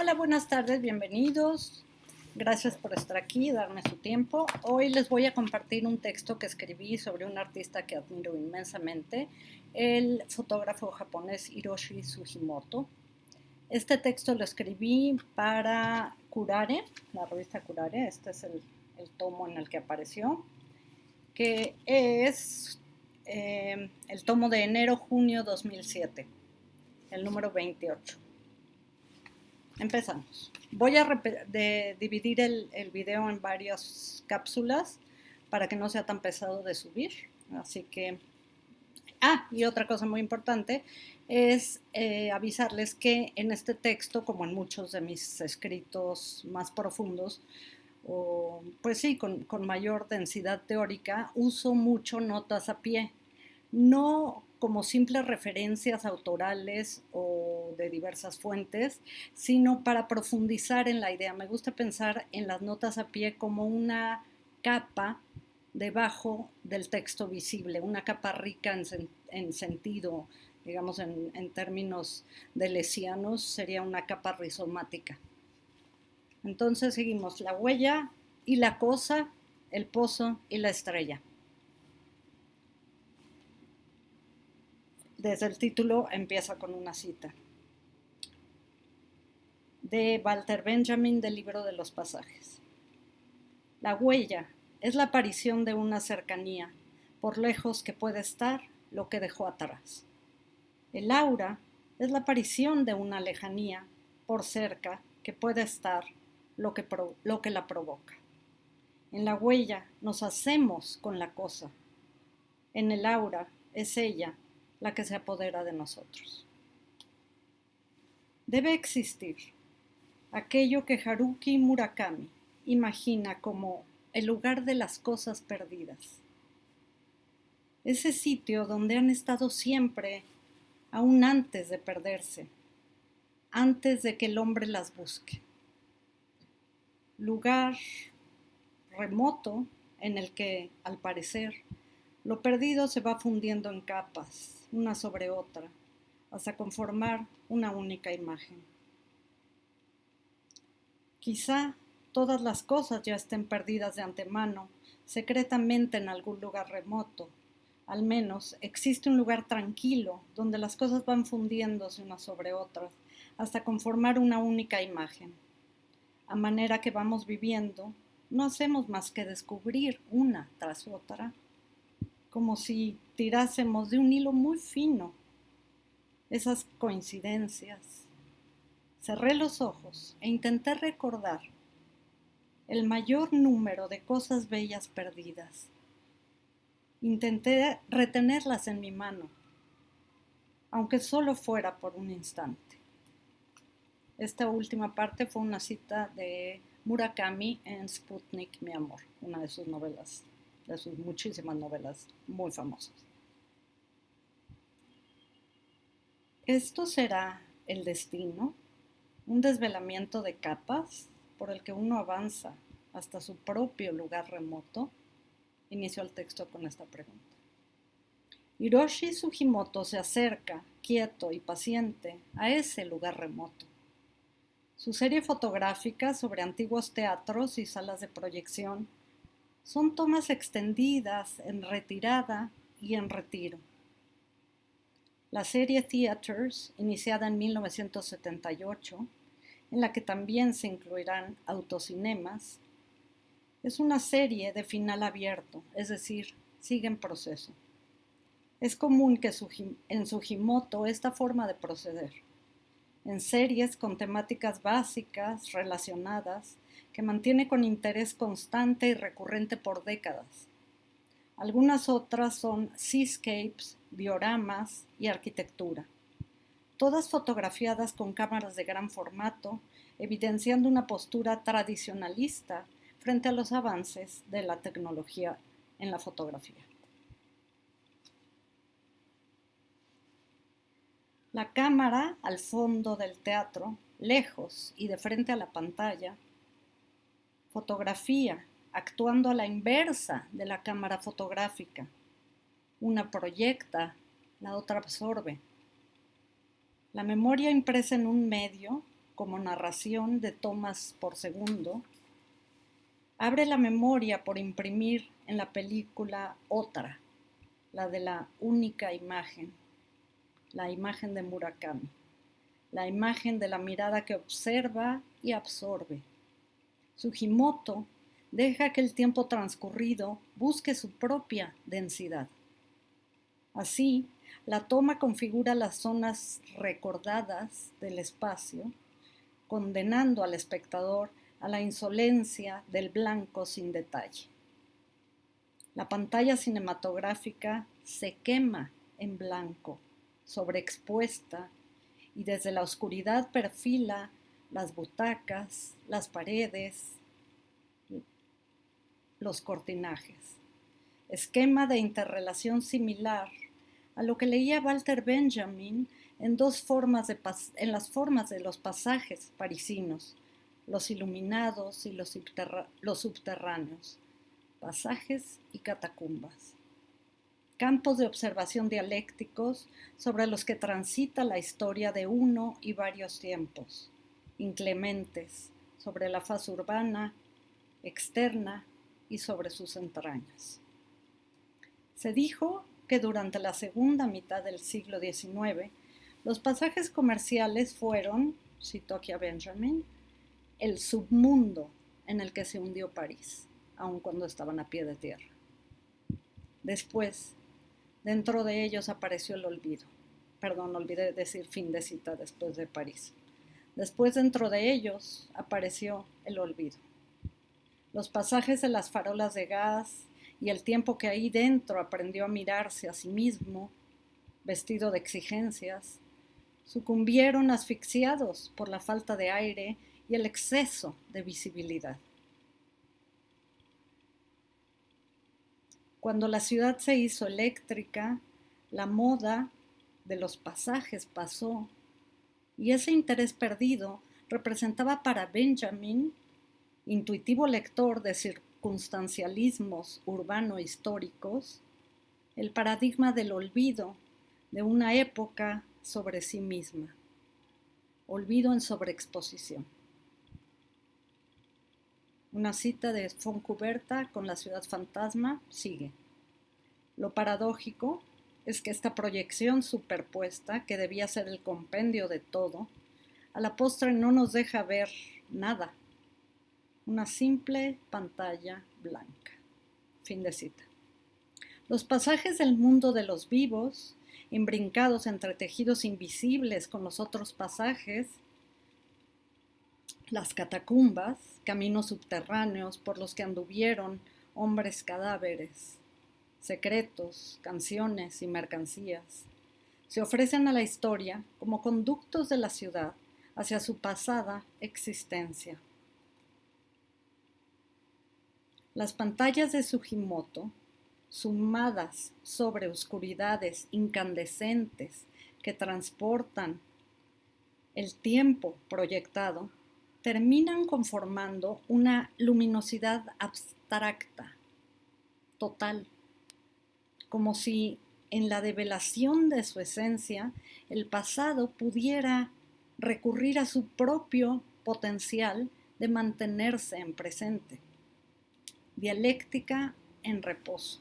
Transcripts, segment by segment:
Hola, buenas tardes, bienvenidos. Gracias por estar aquí y darme su tiempo. Hoy les voy a compartir un texto que escribí sobre un artista que admiro inmensamente, el fotógrafo japonés Hiroshi Sugimoto. Este texto lo escribí para Curare, la revista Curare. Este es el tomo en el que apareció, que es el tomo de enero-junio 2007, el número 28. Empezamos. Voy a dividir el video en varias cápsulas para que no sea tan pesado de subir. Así que... y otra cosa muy importante es avisarles que en este texto, como en muchos de mis escritos más profundos, o pues sí, con mayor densidad teórica, uso mucho notas a pie. No como simples referencias autorales o de diversas fuentes, sino para profundizar en la idea. Me gusta pensar en las notas a pie como una capa debajo del texto visible, una capa rica en sentido, digamos en términos deleuzianos, sería una capa rizomática. Entonces seguimos: la huella y la cosa, el pozo y la estrella. Desde el título empieza con una cita de Walter Benjamin del libro de los pasajes. La huella es la aparición de una cercanía, por lejos que puede estar lo que dejó atrás. El aura es la aparición de una lejanía, por cerca que puede estar lo que la provoca. En la huella nos hacemos con la cosa. En el aura es ella la que se apodera de nosotros. Debe existir aquello que Haruki Murakami imagina como el lugar de las cosas perdidas. Ese sitio donde han estado siempre, aún antes de perderse, antes de que el hombre las busque. Lugar remoto en el que, al parecer, lo perdido se va fundiendo en capas, una sobre otra, hasta conformar una única imagen. Quizá todas las cosas ya estén perdidas de antemano, secretamente en algún lugar remoto. Al menos existe un lugar tranquilo donde las cosas van fundiéndose unas sobre otras hasta conformar una única imagen. A manera que vamos viviendo, no hacemos más que descubrir una tras otra, como si tirásemos de un hilo muy fino esas coincidencias. Cerré los ojos e intenté recordar el mayor número de cosas bellas perdidas. Intenté retenerlas en mi mano, aunque solo fuera por un instante. Esta última parte fue una cita de Murakami en Sputnik, mi amor, una de sus novelas, de sus muchísimas novelas muy famosas. ¿Esto será el destino? ¿Un desvelamiento de capas por el que uno avanza hasta su propio lugar remoto? Inició el texto con esta pregunta. Hiroshi Sugimoto se acerca, quieto y paciente, a ese lugar remoto. Su serie fotográfica sobre antiguos teatros y salas de proyección son tomas extendidas en retirada y en retiro. La serie Theaters, iniciada en 1978, en la que también se incluirán autocinemas, es una serie de final abierto, es decir, sigue en proceso. Es común que en Sugimoto esta forma de proceder, en series con temáticas básicas, relacionadas, que mantiene con interés constante y recurrente por décadas. Algunas otras son seascapes, dioramas y arquitectura, todas fotografiadas con cámaras de gran formato, evidenciando una postura tradicionalista frente a los avances de la tecnología en la fotografía. La cámara al fondo del teatro, lejos y de frente a la pantalla, fotografía actuando a la inversa de la cámara fotográfica. Una proyecta, la otra absorbe. La memoria impresa en un medio como narración de tomas por segundo, abre la memoria por imprimir en la película otra, la de la única imagen, la imagen de Murakami, la imagen de la mirada que observa y absorbe. Sugimoto deja que el tiempo transcurrido busque su propia densidad. Así, la toma configura las zonas recordadas del espacio, condenando al espectador a la insolencia del blanco sin detalle. La pantalla cinematográfica se quema en blanco, sobreexpuesta, y desde la oscuridad perfila las butacas, las paredes, los cortinajes. Esquema de interrelación similar a lo que leía Walter Benjamin en las formas de los pasajes parisinos, los iluminados y los subterráneos, pasajes y catacumbas. Campos de observación dialécticos sobre los que transita la historia de uno y varios tiempos, inclementes sobre la faz urbana, externa y sobre sus entrañas. Se dijo que durante la segunda mitad del siglo XIX, los pasajes comerciales fueron, citó aquí a Benjamin, el submundo en el que se hundió París, aun cuando estaban a pie de tierra. Después, dentro de ellos apareció el olvido. Perdón, olvidé decir fin de cita después de París. Después, dentro de ellos, apareció el olvido. Los pasajes de las farolas de gas y el tiempo que ahí dentro aprendió a mirarse a sí mismo, vestido de exigencias, sucumbieron asfixiados por la falta de aire y el exceso de visibilidad. Cuando la ciudad se hizo eléctrica, la moda de los pasajes pasó y ese interés perdido representaba para Benjamin, intuitivo lector de circunstancialismos urbano-históricos, el paradigma del olvido de una época sobre sí misma, olvido en sobreexposición. Una cita de Fontcuberta con La ciudad fantasma sigue. Lo paradójico es que esta proyección superpuesta, que debía ser el compendio de todo, a la postre no nos deja ver nada. Una simple pantalla blanca. Fin de cita. Los pasajes del mundo de los vivos, imbrincados entre tejidos invisibles con los otros pasajes, las catacumbas, caminos subterráneos por los que anduvieron hombres cadáveres, secretos, canciones y mercancías, se ofrecen a la historia como conductos de la ciudad hacia su pasada existencia. Las pantallas de Sugimoto, sumadas sobre oscuridades incandescentes que transportan el tiempo proyectado, terminan conformando una luminosidad abstracta, total, como si en la develación de su esencia el pasado pudiera recurrir a su propio potencial de mantenerse en presente. Dialéctica en reposo,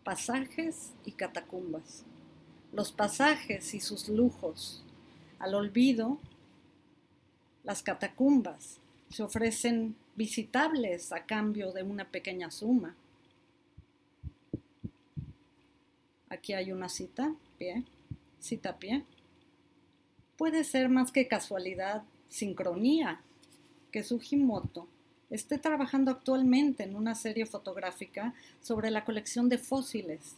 pasajes y catacumbas. Los pasajes y sus lujos, al olvido. Las catacumbas se ofrecen visitables a cambio de una pequeña suma. Aquí hay una cita a pie. Puede ser más que casualidad, sincronía, que Sugimoto esté trabajando actualmente en una serie fotográfica sobre la colección de fósiles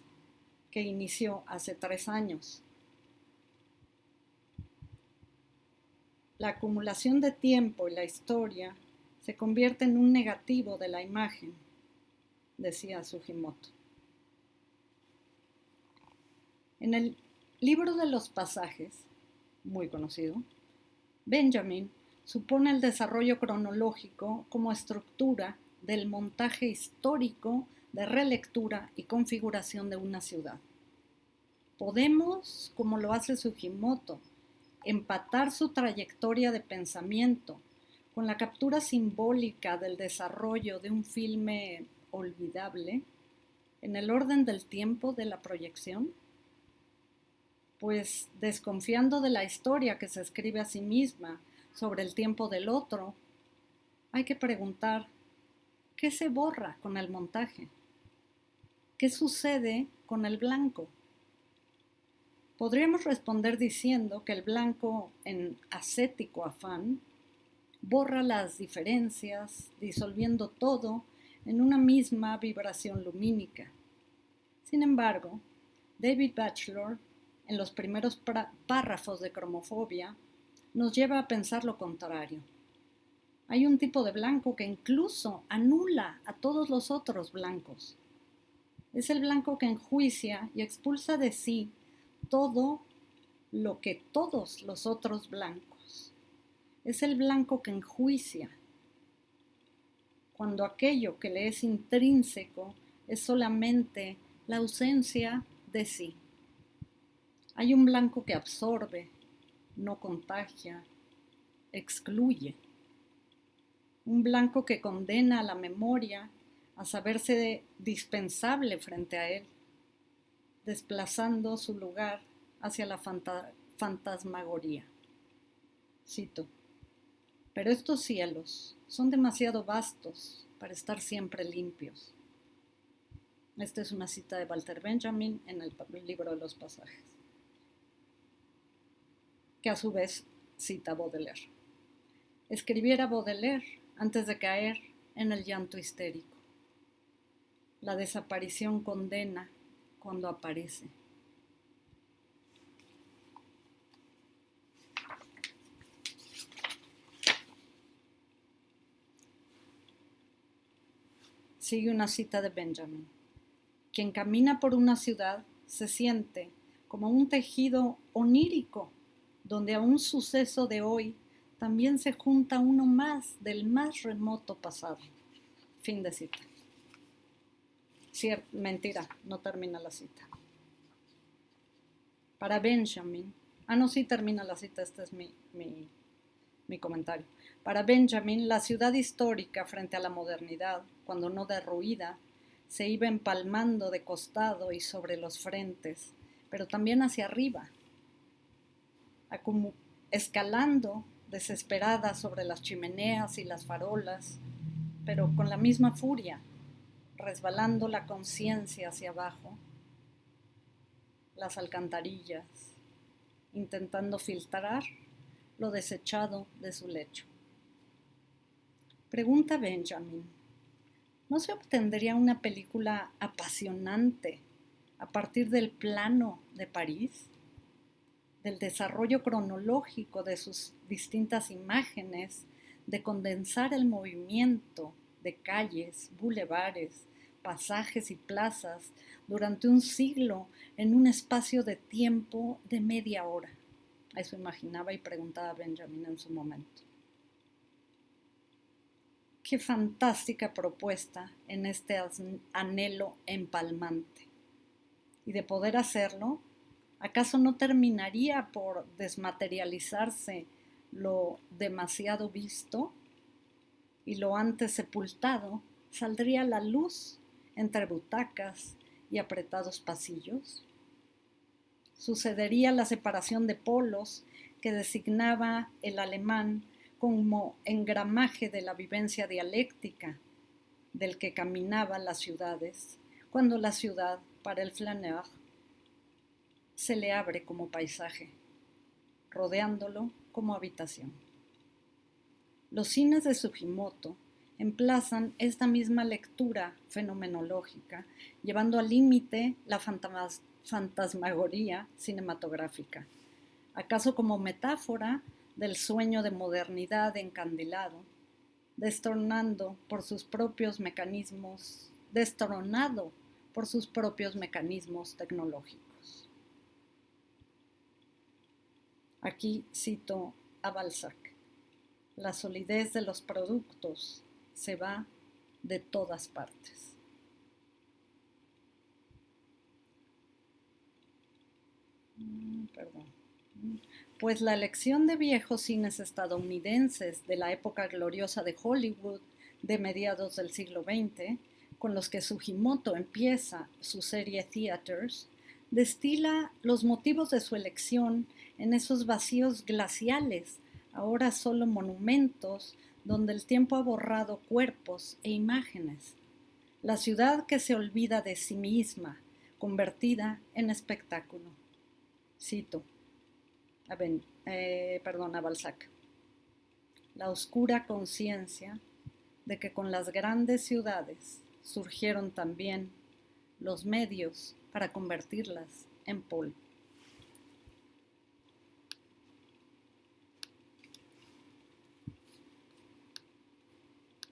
que inició hace 3 años. La acumulación de tiempo y la historia se convierte en un negativo de la imagen, decía Sugimoto. En el libro de los pasajes, muy conocido, Benjamin supone el desarrollo cronológico como estructura del montaje histórico de relectura y configuración de una ciudad. Podemos, como lo hace Sugimoto, empatar su trayectoria de pensamiento con la captura simbólica del desarrollo de un filme olvidable en el orden del tiempo de la proyección? Pues desconfiando de la historia que se escribe a sí misma sobre el tiempo del otro, hay que preguntar, ¿qué se borra con el montaje? ¿Qué sucede con el blanco? Podríamos responder diciendo que el blanco, en ascético afán, borra las diferencias, disolviendo todo en una misma vibración lumínica. Sin embargo, David Batchelor, en los primeros párrafos de Cromofobia, nos lleva a pensar lo contrario. Hay un tipo de blanco que incluso anula a todos los otros blancos. Es el blanco que enjuicia y expulsa de sí todo lo que todos los otros blancos. Es el blanco que enjuicia, cuando aquello que le es intrínseco es solamente la ausencia de sí. Hay un blanco que absorbe, no contagia, excluye. Un blanco que condena a la memoria a saberse dispensable frente a él, desplazando su lugar hacia la fantasmagoría. Cito: pero estos cielos son demasiado vastos para estar siempre limpios. Esta es una cita de Walter Benjamin en el libro de los pasajes, que a su vez cita Baudelaire. Escribiera Baudelaire antes de caer en el llanto histérico. La desaparición condena cuando aparece. Sigue una cita de Benjamin. Quien camina por una ciudad se siente como un tejido onírico, donde a un suceso de hoy también se junta uno más del más remoto pasado. Fin de cita. Mentira, no termina la cita. Para Benjamin, no, sí termina la cita, este es mi comentario. Para Benjamin, la ciudad histórica frente a la modernidad, cuando no derruida, se iba empalmando de costado y sobre los frentes, pero también hacia arriba, escalando desesperada sobre las chimeneas y las farolas, pero con la misma furia, resbalando la conciencia hacia abajo, las alcantarillas, intentando filtrar lo desechado de su lecho. Pregunta Benjamin, ¿no se obtendría una película apasionante a partir del plano de París, del desarrollo cronológico de sus distintas imágenes, de condensar el movimiento de calles, bulevares, pasajes y plazas durante un siglo en un espacio de tiempo de media hora? Eso imaginaba y preguntaba Benjamin en su momento. Qué fantástica propuesta en este anhelo empalmante. Y de poder hacerlo, ¿acaso no terminaría por desmaterializarse lo demasiado visto? Y lo antes sepultado saldría a la luz entre butacas y apretados pasillos. Sucedería la separación de polos que designaba el alemán como engramaje de la vivencia dialéctica del que caminaban las ciudades, cuando la ciudad, para el flaneur, se le abre como paisaje, rodeándolo como habitación. Los cines de Sugimoto emplazan esta misma lectura fenomenológica, llevando al límite la fantasmagoría cinematográfica, acaso como metáfora del sueño de modernidad encandilado, destronado por sus propios mecanismos tecnológicos. Aquí cito a Balzac: la solidez de los productos se va de todas partes. Perdón. Pues la elección de viejos cines estadounidenses de la época gloriosa de Hollywood de mediados del siglo XX, con los que Sugimoto empieza su serie Theaters, destila los motivos de su elección en esos vacíos glaciales, ahora solo monumentos, donde el tiempo ha borrado cuerpos e imágenes. La ciudad que se olvida de sí misma, convertida en espectáculo. Cito a Balzac. La oscura conciencia de que con las grandes ciudades surgieron también los medios para convertirlas en polvo.